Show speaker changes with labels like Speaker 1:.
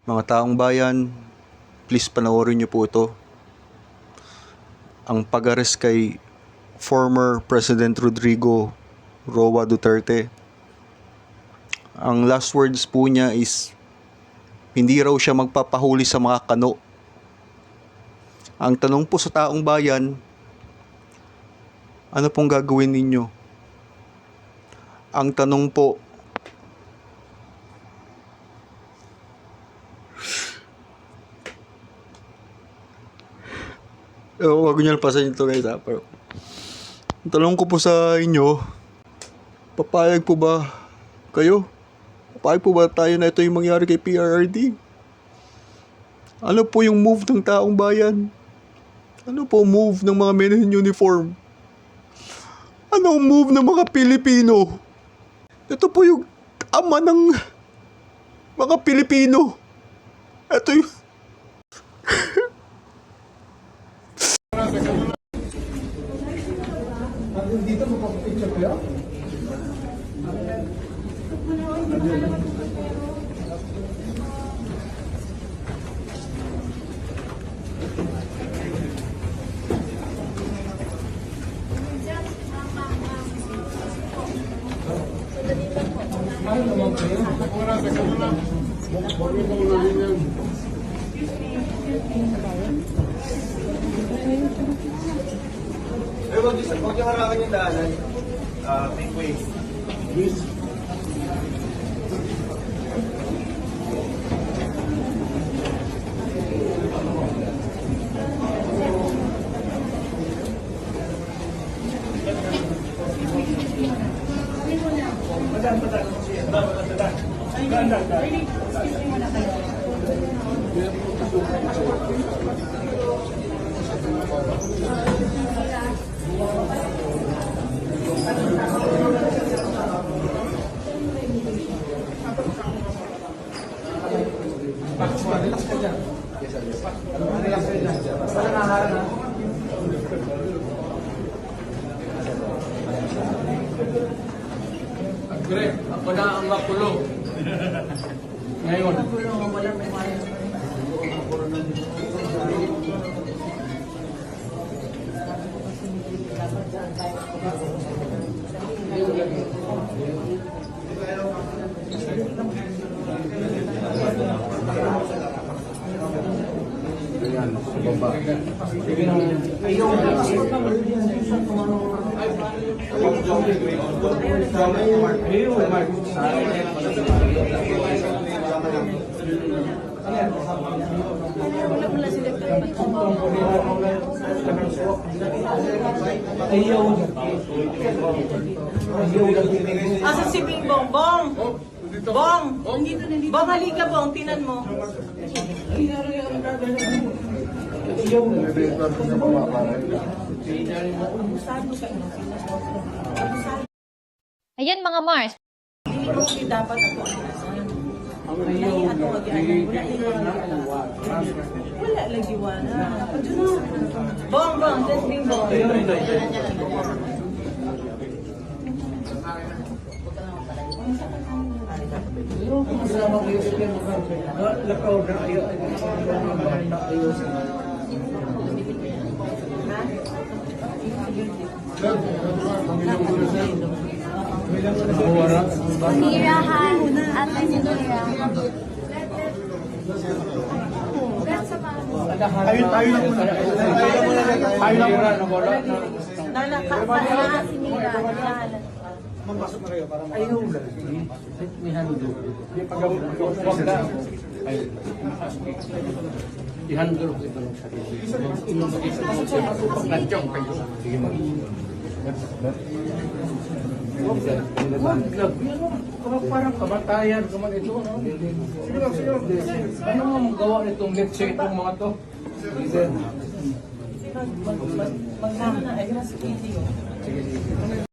Speaker 1: Mga taong bayan, please panoorin niyo po ito. Ang pag-arrest kay former President Rodrigo Roa Duterte. Ang last words po niya is, hindi raw siya magpapahuli sa mga kano. Ang tanong po sa taong bayan, ano pong gagawin ninyo? Ang tanong po, wag niyo lampasan ito guys ha. Pero, ang tanong ko po sa inyo, papayag po ba kayo? Papayag po ba tayo na ito yung mangyari kay PRRD? Ano po yung move ng taong bayan? Ano po move ng mga men in uniform? Ano ang move ng mga Pilipino? Ito po yung ama ng mga Pilipino. Ito yung...
Speaker 2: Dito mo picture ko yun?
Speaker 3: Huwag yung harangan yung daanan. Make way. Please.
Speaker 2: Relax ka dyan. Relax ka dyan. Basta nakaharap na.
Speaker 4: Greg, ako na ang makulong. Ngayon.
Speaker 5: Asa si Bing Bong? Bong! Bong! Bong, halika Bong, tinan mo.
Speaker 6: Ayan mga Mars.
Speaker 5: Hindi mo dapat ako wala lagi wala. Bong, Bong, that's Bing Bong.
Speaker 6: Nirahan at Nira.
Speaker 2: Tayo lang muna. Tayo lang muna.
Speaker 6: Nala si Mira.
Speaker 2: Mampasok na kayo para ayaw lang. May handle. Yung pag-wag na.
Speaker 4: I-handle ko ito ng sarili. Inom mo isa mo siya. Nandiyan kayo. Sige mag. Parang kamatayan naman ito. Ano mo magawa nitong let's say itong mga to?
Speaker 5: Magsama na, ayun na si Kitty.